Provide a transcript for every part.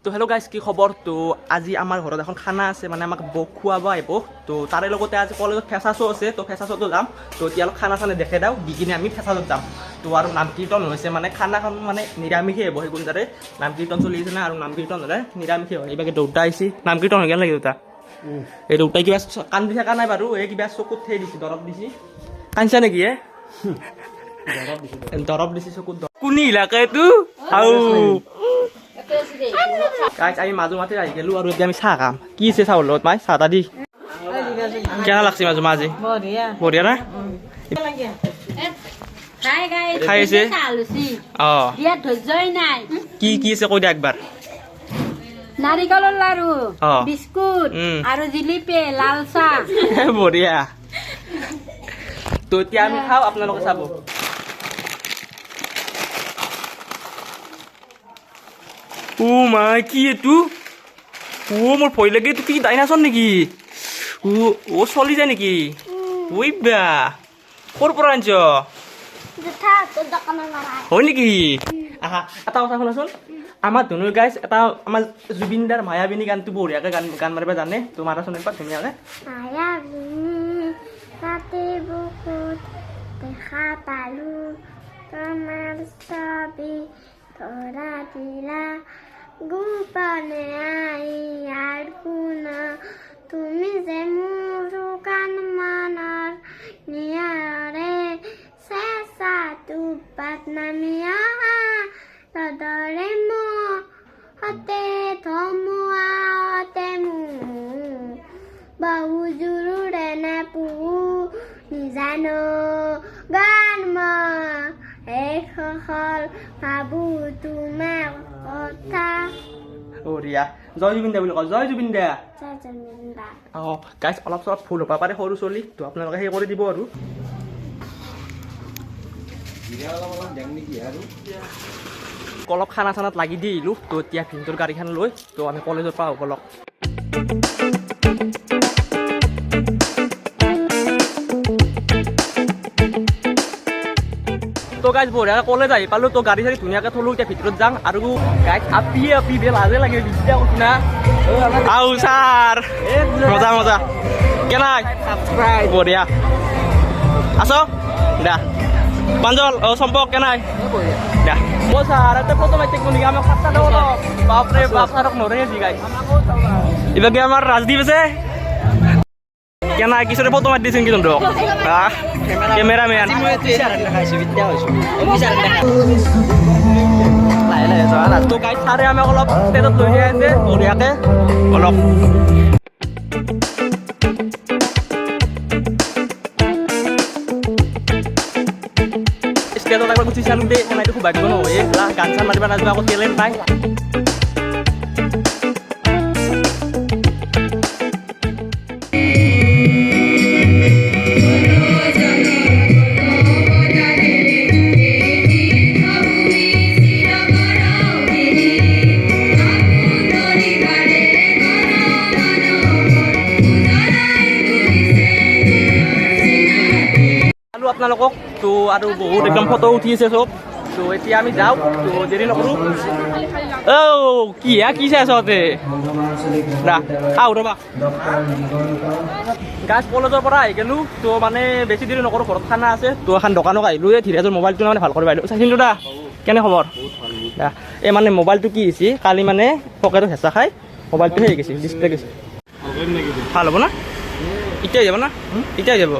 তো hello' guys, কি খবৰ? তো আজি আমাৰ ঘৰত এখন খানা আছে, মানে আমাক খুৱাব আহিব। তো তাৰে লগতে আজি কলেজত ফেচাছো আছে, তো ফেচাছতো যাম। তো এতিয়া অলপ খানা চানা দেখাই দিওঁ, দি কিনে আমি ফেচাছত যাম। তো আৰু নাম কীৰ্তন হৈছে, মানে খানাখন মানে নিৰামিষেই হ'ব। সেইখন তাৰে নাম কীৰ্তন চলি আছে না, আৰু নাম কীৰ্তন হ'লে নিৰামিষেই হয়। এইবাৰ দেউতা আহিছে, নাম কীৰ্তন হৈ গ'ল নেকি দেউতা? এই দেউতাই কিবা কান্দি থকা নাই বাৰু, এই কিবা চকুত সেই দিছে, দৰৱ দিছে। কান্দিছা নেকি? দৰৱ দিছে চকুত। কোনি ইলাকা এইটো? গাইজ, আমি মাজু মাতি আহি গেলো, আৰু এতিয়া আমি চাহ খাম। কি আছে চাহৰ লগত? মাই চাহ তাহ দি কেনে লাগছে মাজু মা আজি? বঢ়িয়া না? খাই আছে? অঁ, কি কি আছে কৈ দিয়া একবাৰ। নাৰিকলৰ লাৰু, বিস্কুট আৰু জিলিপি, লাল চাহ। বঢ়িয়া। তো এতিয়া আমি খাওঁ, আপোনালোকে চাব। ও মাই, কি এইটো? মোৰ ভয় লাগে, এইটো কি ডাইনাছৰ নেকি? চলি যায় নেকি? ঐ বা, ক'ৰ পৰা আনিছ? হয় নেকি? আহা, এটা কথা শুনাচোন। আমাৰ ধনুৰ গাইজ এটা আমাৰ জুবিন দাৰ মায়াবিনী গানটো বঢ়িয়াকৈ গান মাৰিব জানে। তো মাৰাচোন একবাৰ ধুনীয়াকৈ। দেখা পালো তোমাৰ ছবি ধৰা দিলা গোপনে আইয়াৰ কোন তুমি যে মোৰ কাণ মনৰ নিয়াৰে চেঁচা টোপাত নামি আহা তদৰে মতে ধমুৱাতে মোৰ বহু জোৰে নেপু নিজানো গান মই ভাবো তোমাৰ কথা। বঢ়িয়া। জয় জুবিন দা বুলি কওঁ। জয় জুবিন দা। অঁ গাইজ, অলপ চলপ ভুল হ'ব পাৰে, সৰু চলি। তো আপোনালোকে সেই কৰি দিব আৰু। অলপ খানা চানাত লাগি দি আহিলোঁ। তো এতিয়া ভিনটোৰ গাড়ীখন লৈ তো আমি কলেজৰ পৰা হ'ব লগ। তো গাইজ, বঢ়িয়াকৈ কলেজ আহি পালোঁ। তো গাড়ী চাড়ী ধুনীয়াকৈ থলোঁ, এতিয়া ভিতৰত যাম। আৰু গাইজ আপি বে লাজে লাগে, বিদ্যা কৈছো না। আও ছাৰ, মজা মজা। কেনাই বঢ়িয়া আছ দা পাঞ্জল চম্পক কেনাই দা। অ' ছাৰ, এটা ফটো মাৰি থাকিব নেকি? আমাক পাঁচটা দিব অলপ। বাপৰে বাপ, ছাৰক নৰে যি গাইজ। এইবাকে আমাৰ ৰাজদীপ আছে কেনাই, কিছুৰে ফটো মাৰি দিছে কিন্তু কেমেৰামেন। তো গাইজ, ছাৰে আমাক অলপ ষ্টেজত লৈ যাই আছে বঢ়িয়াকৈ অলপ। ষ্টেজত একবাৰ গুচি চালোঁ দেই, এনেইতো খুব ভাগ্য নহয়। গান চান মাৰিব নাযাব, আকৌ টেলেণ্ট নাই। আপোনালোকক তো আৰু বহুত একদম ফটো উঠি আছে চব। তো এতিয়া আমি যাওঁ, তো দেৰি নকৰোঁ। কি কি চাই আছ তহঁতে? ৰ'বা গাইজ, কলেজৰ পৰা আহি গ'লোঁ। তো মানে বেছি দেৰি নকৰোঁ, ঘৰত খানা আছে। তো এখন দোকানত আহিলোঁ, এই ধীৰাজৰ মোবাইলটো মানে ভাল কৰিব আহিলোঁ। চাইছিলোঁ দা, কেনে খবৰ? এই মানে মোবাইলটো কি হৈছে, কালি মানে পকেটত হেঁচা খাই মোবাইলটো সেই গৈছে, ডিছপ্লে গৈছে। ভাল হ'ব না? এতিয়াই যাব না? এতিয়াই যাব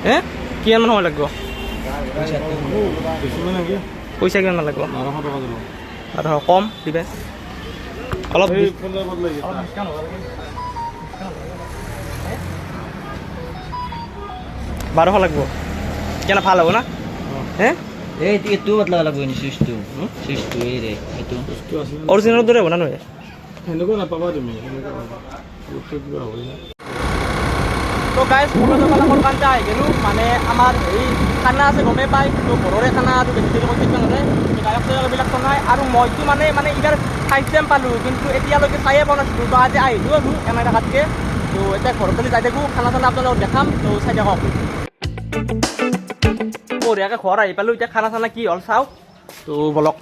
হে? কিমানমান সময় লাগিব? পইচা কিমানমান লাগিব? 1200 কম দিবে অলপ। 1200 লাগিব। কেনে ভাল হ'ব না? হে এইটো বদলাব লাগিব নি? চুইচটো এই ৰে, এইটো অৰিজিনেলৰ দৰে হ'ব না নহয়? সেনেকুৱা নাপাবা তুমি, কিবা হ'ব না। তো গাইজ, কলেজৰ ফালে মোৰ কাৰণতে আহি গ'লোঁ। মানে আমাৰ হেৰি খানা আছে, গমেই পায়। তো ঘৰৰে খানা আৰু বেছি দেৰি কৰি থাকিব নোৱাৰে। গায়ক চায়কবিলাকতো নাই, আৰু মইতো মানে এইবাৰ ফাৰ্ষ্ট টাইম পালোঁ, কিন্তু এতিয়ালৈকে চায়ে পোৱা নাছিলোঁ। তো আজি আহিলোঁ আৰু এনে থকাতকৈ। তো এতিয়া ঘৰত যদি যাই থাকোঁ, খানা চানা আপোনালোকক দেখাম। তো চাই থাকক। বঢ়িয়াকৈ ঘৰ আহি পালোঁ, এতিয়া খানা চানা কি হ'ল চাওঁ। তো বলক।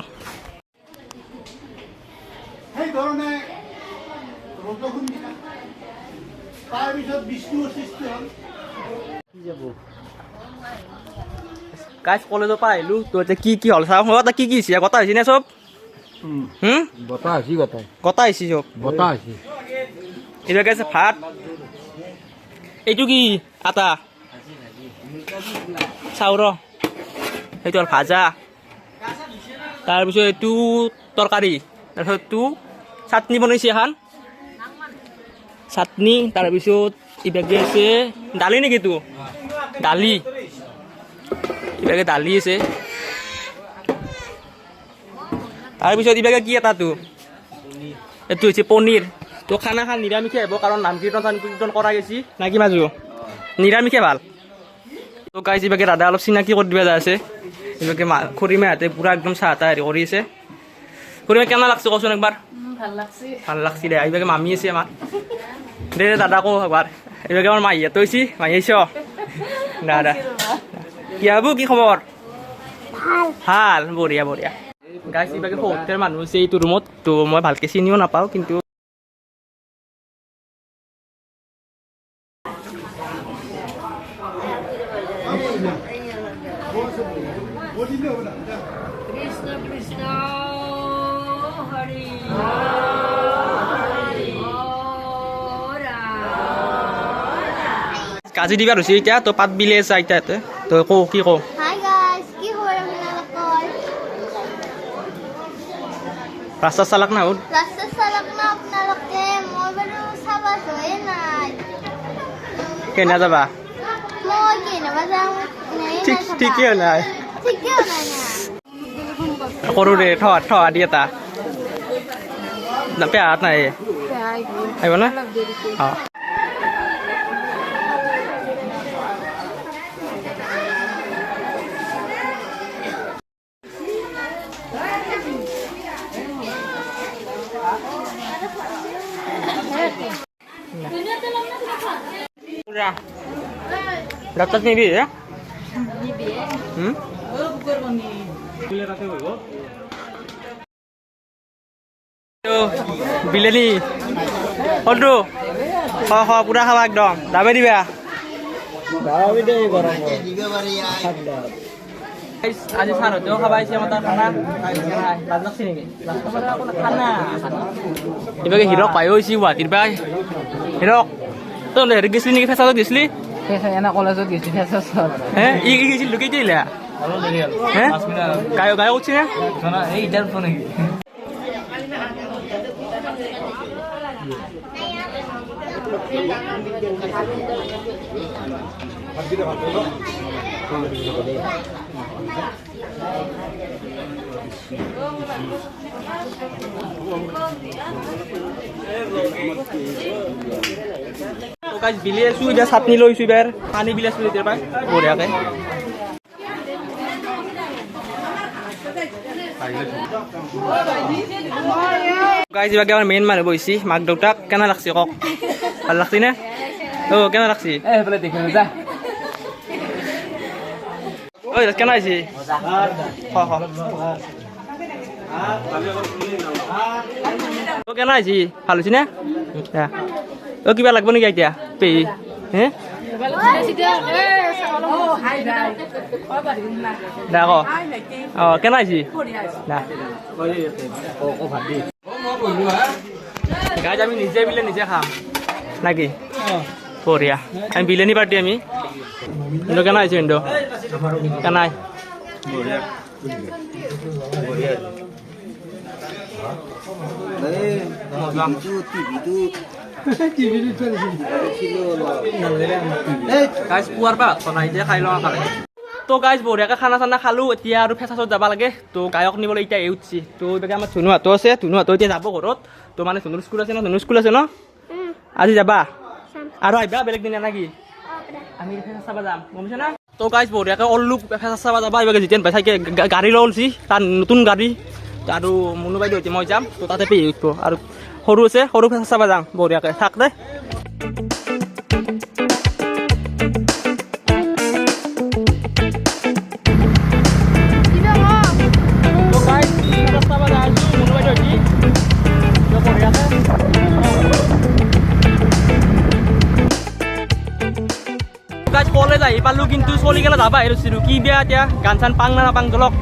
সেইধৰণে গাইজ কলেজৰ পৰা আহিলোঁ তো এতিয়া কি হ'ল চাওঁ মই কি হৈছে গতা হৈছে নে চব বতা আছি গতাই গতা হৈছে চব বতা আছি এতিয়া গাইছে ভাত এইটো কি আটা চাউল সেইটো হ'ল ভাজা তাৰপিছত এইটো তৰকাৰী তাৰপিছত এইটো চাটনি বনাইছে এখন চাটনি তাৰপিছত ইভাগে আছে দালি নেকি এইটো দালি ইভাগে দালি আছে তাৰপিছত ইভাগে কি এটাটো এইটো হৈছে পনীৰ তো খানা খান নিৰামিষে আহিব কাৰণ নাম কীৰ্তন কৰা গৈছে না কি মাজু নিৰামিষে ভাল তো গাইজ ইভাগে দাদা অলপ চিনাকি কৰি দিব যায় আছে ইভাগে খুৰীমাহঁতে পূৰা একদম চাহ তাহ হেৰি কৰি আছে খুৰীমা কেনে লাগছে কচোন একবাৰ ভাল লাগছে দে ইভাগে মামী আছে আমাৰ দে দাদা কওঁ একবাৰ ইভাগে আমাৰ মাহীহঁত হৈছে মাহী আহিছ দাদা কি হ'ব কি খবৰ ভাল বঢ়িয়া বঢ়িয়া গাইজ ইভাগে সত্তৰ মানুহ আছে এইটো ৰুমত তো মই ভালকৈ চিনিও নাপাওঁ কিন্তু কৃষ্ণ কৃষ্ণ হৰি কাজি দিবা হৈছে এতিয়া তো পাত বিলে আছে এতিয়া তো কওঁ কি কওঁ Hi guys, কি খবৰ আপোনালোকৰ? ৰাস্তা চালাক না হ'ল ৰাস্তা চালক না আপোনালোকে মই বাৰু চাব যোৱাই নাই কেনে যাবা মই কেনেবা যাওঁ ঠিকেই নাই ঠিকেই নাই না কৰোঁ দে থোৱা দি এটা পেহাত নাই আহিব না অঁ ডাক্তার নিবি বিলানী হলটো পুরা খাবা একদম দাবে দিবা আজি স্যার হতেও খাবা আইসি আমার তার খানা লাজ লাগছে নাকি খানা এবারে হিরক পাইও হয়েছি গুৱাহাটীৰ পৰা হিৰক তো হেৰি গেছিলি নেকি ফেচাৰত গেছিলি এনে কলেজত গেছি হে ই গেছিল লুকাই দিলা হে গায়ক গায়ক উঠছি না এই ইটার ফোন নাকি গাইজ বিলি আছো এতিয়া চাটনি লৈছো এবাৰ পানী বিলি আছো এতিয়া পাই বঢ়িয়াকে গাইজ এবাৰ আমাৰ মেইন মানুহ বহিছি মাক দেউতাক কেনে লাগছে কওক ভাল লাগছি নে কেনে লাগছি এইফালে দেখিলো যা ঐ কেনে আহিছি কেনে আহিছি ভাল হৈছে নে কিবা লাগব নেকি এতিয়া পেহী হে দে ক কেনে আহিছি গাইজ আমি নিজে বিলে নিজে খাম নাকি বঢ়িয়া আমি বিলেনি পাৰ্টি আমি কিন্তু কেনে আহিছে কিন্তু কেনে গাইজ পুৱাৰ পৰা নাই এতিয়া খাই লওঁ খালে তো গাইজ বঢ়িয়াকৈ খানা চানা খালোঁ এতিয়া আৰু ফেচাছত যাব লাগে তো গায়ক নিবলৈ এতিয়া এই উঠছি তো এইভাগে আমাৰ ধুনুহাটো আছে ধুনুহাটো এতিয়া যাব ঘৰত তো মানে ধনুৰ স্কুল আছে ন ধনুৰ স্কুল আছে ন আজি যাবা আৰু আহিবা বেলেগ দিনা নাকি আমি ফেচা চাব যাম গম পাইছা না তো গাইজ বঢ়িয়াকৈ অল্লু ফেচা চাব যাবা এইভাগে যেতিয়া পাই চাগে গাড়ী লৈ ওলছি তাৰ নতুন গাড়ী আৰু মুনু বাইদেউ এতিয়া মই যাম তো তাতে পেহি উঠিব আৰু সৰু আছে সৰু ফেচা চাব যাম বঢ়িয়াকৈ থাক দে তো গাইজ ফেচা চাব যাইছোঁ মুনু বাইদেউ বঢ়িয়াকৈ যাই পালো কিন্তু চলি গেলে যাবা আহিছিলো কি বেয়া এতিয়া গান চান পাং না নাপাং জলক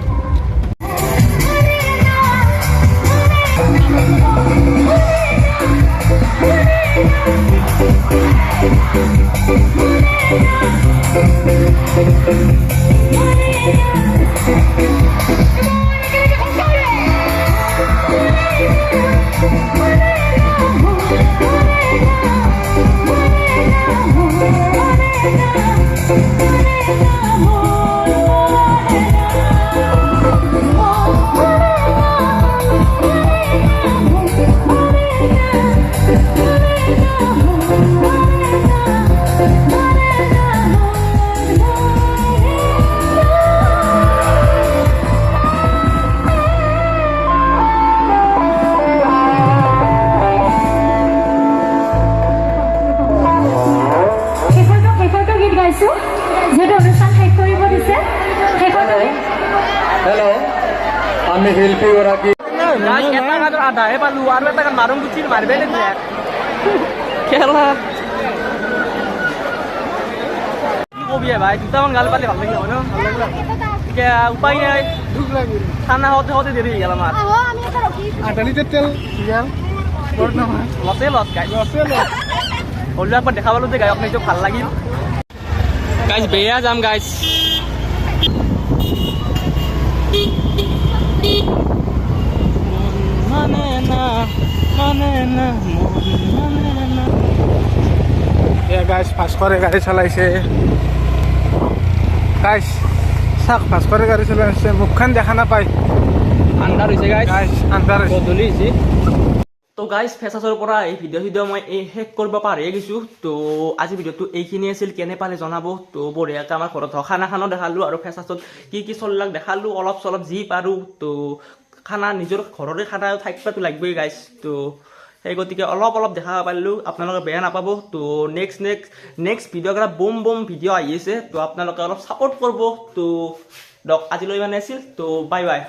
Hello. আমি শিল্পী গৰাকী এটা গানৰ আধাহে পালো আৰু এটা গান মাৰুং গুচিৰ মাৰিবে নেকি খেলা কি কবি ভাই দুটামান গাল পালে ভাল লাগিল হয় ন এতিয়া উপায় নাই খানা হওঁতে হওঁতে দেৰি হৈ গেল আমাৰ আমি এটা ৰখি 8 লিটাৰ তেল ইয়াৰ বৰ নহয় লছে লছ গাই লছে লছ হ'লেও একবাৰ দেখা পালো যে গায়ক নাইটো ভাল লাগিল গাইজ বেয়া যাম গাইজ গাইছ ভাস্কৰে গাড়ী চলাইছে গাইছ চাক ভাস্কৰে গাড়ী চলাইছে মুখখন দেখা নাপায় আন্ধাৰ হৈছে গাইজ গাইছ আন্ধাৰ হৈছে গধূলি হৈছে তো গাইজ ফেচাছৰ পৰা এই ভিডিঅ' মই শেষ কৰিব পাৰিয়ে গৈছোঁ তো আজি ভিডিঅ'টো এইখিনি আছিল কেনে পালে জনাব তো বঢ়িয়াকৈ আমাৰ ঘৰত খানা খানো দেখালোঁ আৰু ফেচাছত কি কি চলিলাক দেখালোঁ অলপ চলপ যি পাৰোঁ তো খানা নিজৰ ঘৰৰে খানা থাকিবতো লাগিবই গাইজ তো সেই গতিকে অলপ অলপ দেখা পাৰিলোঁ আপোনালোকে বেয়া নাপাব তো নেক্সট ভিডিঅ' এটা বম ভিডিঅ' আহি আছে তো আপোনালোকে অলপ ছাপোৰ্ট কৰিব তো আজিলৈ মানে আছিল তো বাই বাই